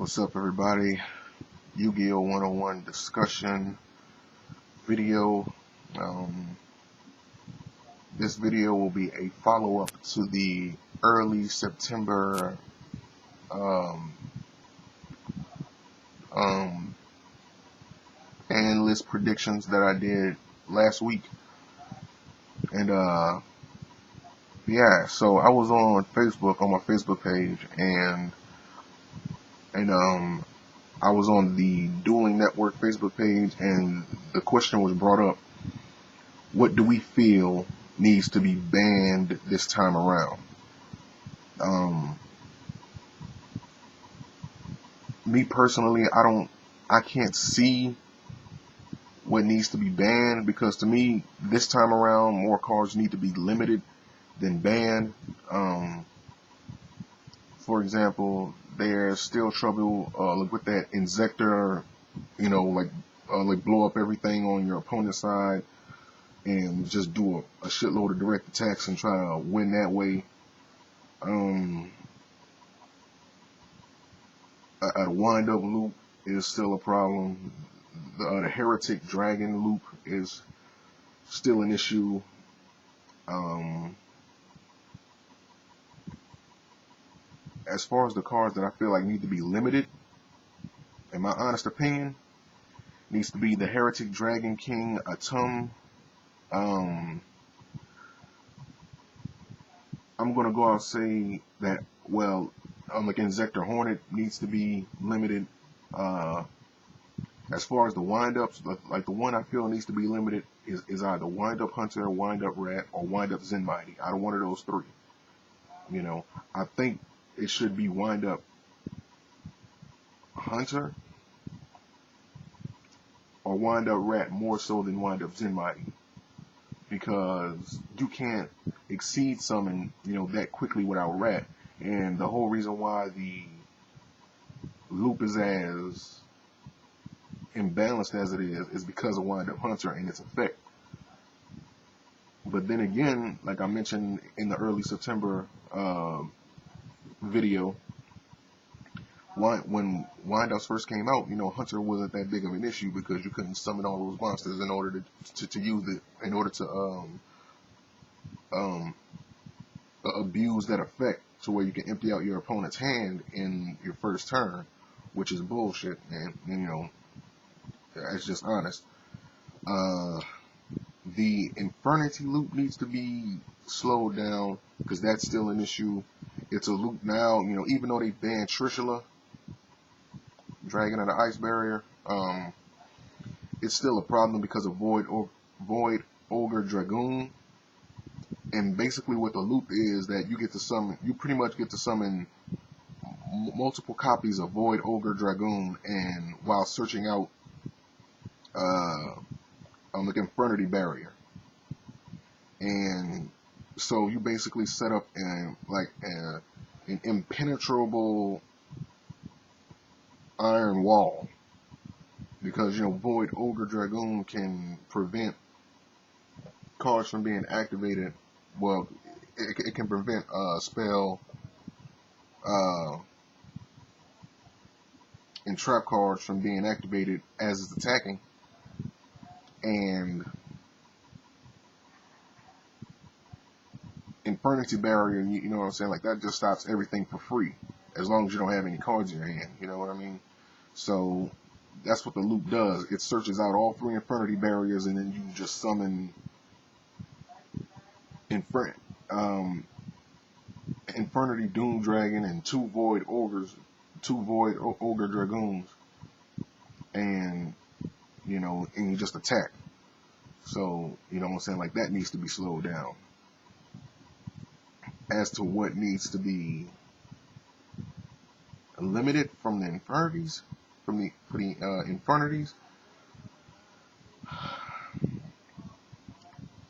What's up, everybody? YuGiOh 101 discussion video. Um, this video will be a follow-up to the early September um, analyst predictions that I did last week. And yeah, so I was on Facebook, on my Facebook page, and I was on the Dueling Network Facebook page, and the question was brought up: what do we feel needs to be banned this time around? Me personally, I can't see what needs to be banned, because to me, this time around, more cars need to be limited than banned. For example, there's still trouble with that injector, like blow up everything on your opponent's side and just do a shitload of direct attacks and try to win that way. A wind-up loop is still a problem. The Heretic Dragon loop is still an issue. As far as the cars that I feel like need to be limited, in my honest opinion, needs to be the Heretic Dragon King Atum. I'm gonna go out and say that, well, like Injector Hornet needs to be limited. As far as the wind-ups, like the one I feel needs to be limited is either Wind-Up Hunter, Wind-Up Rat, or Wind-Up Zenmighty. Out of one of those three. I think it should be Wind-Up Hunter or Wind-Up Rat more so than Wind-Up Zenmighty, because you can't exceed summon, that quickly without Rat. And the whole reason why the loop is as imbalanced as it is because of Wind-Up Hunter and its effect. But then again, like I mentioned in the early September video, when Wind-Ups first came out, Hunter wasn't that big of an issue because you couldn't summon all those monsters in order to use it, in order to abuse that effect to where you can empty out your opponent's hand in your first turn, which is bullshit, and that's just honest. The Infernity loop needs to be slowed down because that's still an issue. It's a loop now, even though they banned Trishula, Dragon of the Ice Barrier, it's still a problem because of Void Ogre Dragoon. And basically what the loop is that you pretty much get to summon multiple copies of Void Ogre Dragoon, and while searching out the Infernity Barrier. And so you basically set up an impenetrable iron wall, because Void Ogre Dragoon can prevent cards from being activated. Well, it can prevent spell and trap cards from being activated as it's attacking. And Infernity Barrier, you know what I'm saying? Like, that just stops everything for free, as long as you don't have any cards in your hand. You know what I mean? So that's what the loop does. It searches out all three Infernity Barriers, and then you just summon Infernity Doom Dragon and two Void Ogre Dragoons, and and you just attack. So, what I'm saying, like, that needs to be slowed down. As to what needs to be limited from the Infernities, Infernities,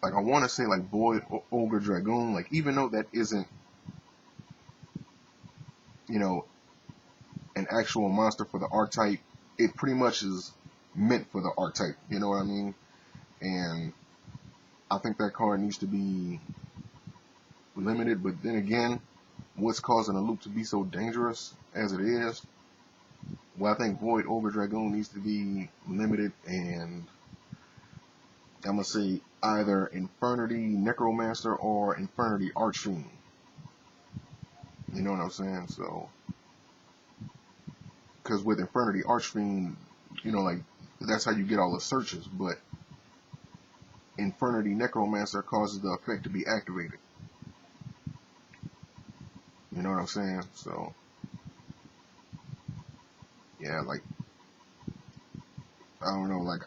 like, I want to say, like, Void Ogre Dragoon, like, even though that isn't, an actual monster for the archetype, it pretty much is meant for the archetype, you know what I mean? And I think that card needs to be limited. But then again, what's causing a loop to be so dangerous as it is Well, I think Void Ogre Dragoon needs to be limited, and I'm gonna say either Infernity Necromancer or Infernity Archfiend. You know what I'm saying? So, because with Infernity Archfiend, like that's how you get all the searches, but Infernity Necromancer causes the effect to be activated. You know what I'm saying? So, yeah, like, I don't know, like,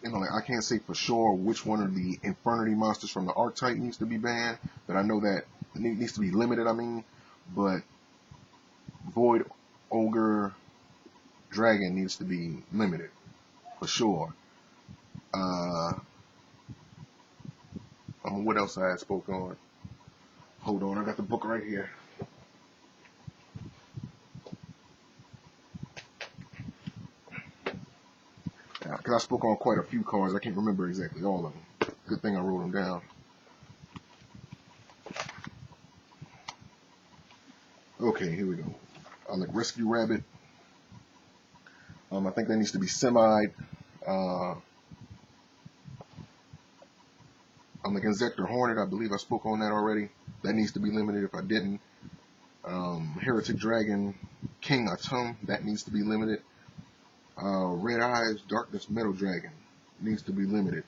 like I can't say for sure which one of the Infernity monsters from the archetype needs to be banned, but I know that it needs to be limited, but Void Ogre Dragon needs to be limited, for sure. What else I had spoke on? Hold on, I got the book right here. Because I spoke on quite a few cards. I can't remember exactly all of them. Good thing I wrote them down. Okay, here we go. Like Rescue Rabbit. I think that needs to be semied. Like Inzektor Hornet, I believe I spoke on that already. That needs to be limited if I didn't. Heretic Dragon King Atum, that needs to be limited. Red Eyes Darkness Metal Dragon needs to be limited.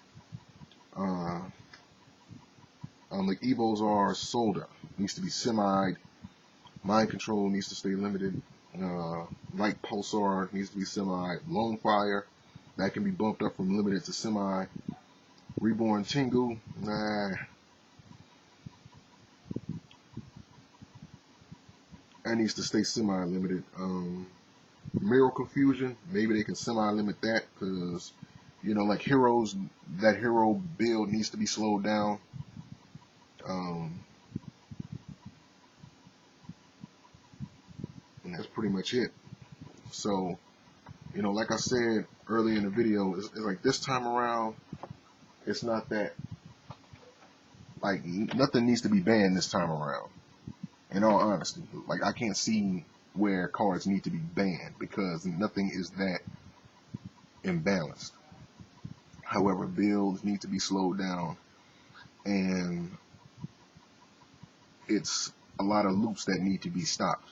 Like Evozar Solda needs to be semied. Mind Control needs to stay limited. Light Pulsar needs to be semi. Lone Fire, that can be bumped up from limited to semi. Reborn Tengu, nah. That needs to stay semi-limited. Miracle Fusion, maybe they can semi-limit that, because, like heroes, that hero build needs to be slowed down. And that's pretty much it. So, like I said earlier in the video, it's like this time around, it's not that, like, nothing needs to be banned this time around. In all honesty, like, I can't see where cards need to be banned because nothing is that imbalanced. However, builds need to be slowed down, and it's a lot of loops that need to be stopped.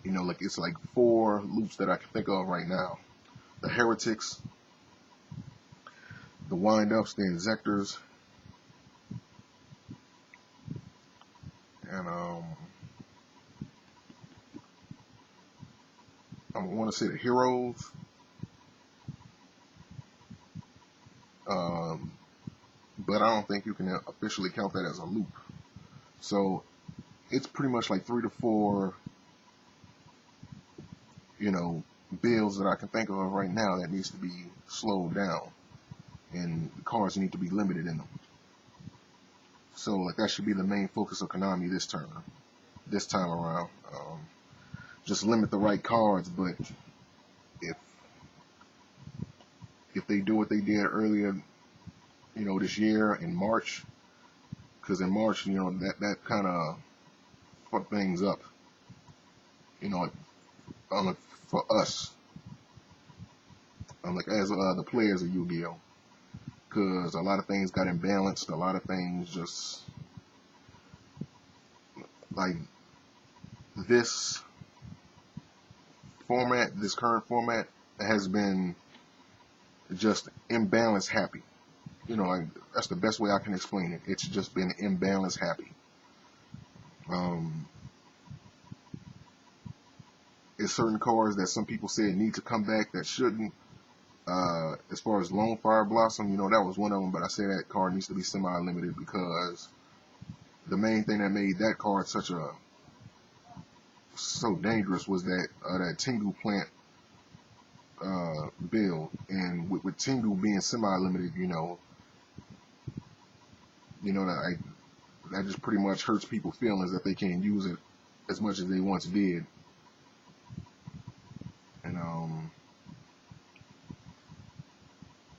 Like, it's like 4 loops that I can think of right now. The Heretics, the Wind-Ups, the Inzektors, and I want to say the Heroes, but I don't think you can officially count that as a loop. So it's pretty much like 3 to 4, builds that I can think of right now that needs to be slowed down, and the cards need to be limited in them. So, like, that should be the main focus of Konami this time around. Just limit the right cards, but if they do what they did earlier, this year in March, because in March, that kind of fucked things up, for us, like as the players of Yu-Gi-Oh, because a lot of things got imbalanced, a lot of things just, like, this current format has been just imbalance happy. Like, that's the best way I can explain it. It's just been imbalance happy. It's certain cards that some people said need to come back that shouldn't. As far as Lone Fire Blossom, that was one of them, but I say that card needs to be semi-limited because the main thing that made that card so dangerous was that Tengu plant build, and with Tengu being semi-limited, that just pretty much hurts people's feelings that they can't use it as much as they once did.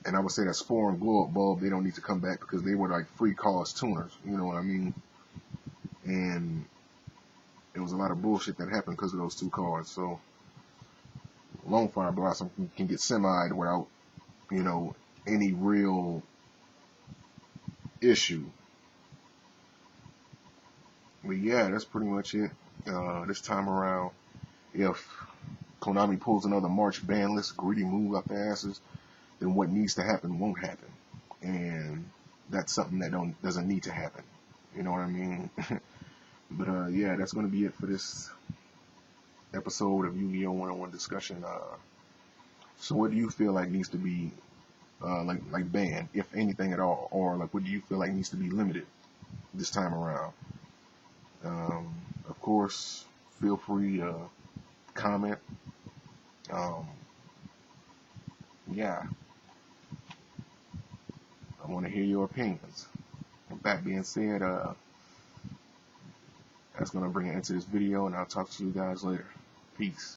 And I would say that Spore and Glow Up Bulb, they don't need to come back because they were like free cost tuners, you know what I mean? And it was a lot of bullshit that happened because of those 2 cards. So Lone Fire Blossom can get semied without, you know, any real issue. But yeah, that's pretty much it. This time around, if Konami pulls another March ban list greedy move up their asses, then what needs to happen won't happen, and that's something that doesn't need to happen. You know what I mean? But yeah, that's gonna be it for this episode of Yu-Gi-Oh! 101 discussion. So what do you feel like needs to be like banned, if anything at all, or like what do you feel like needs to be limited this time around? Of course, feel free to comment. Um, yeah, I want to hear your opinions. With that being said, that's going to bring it into this video, and I'll talk to you guys later. Peace.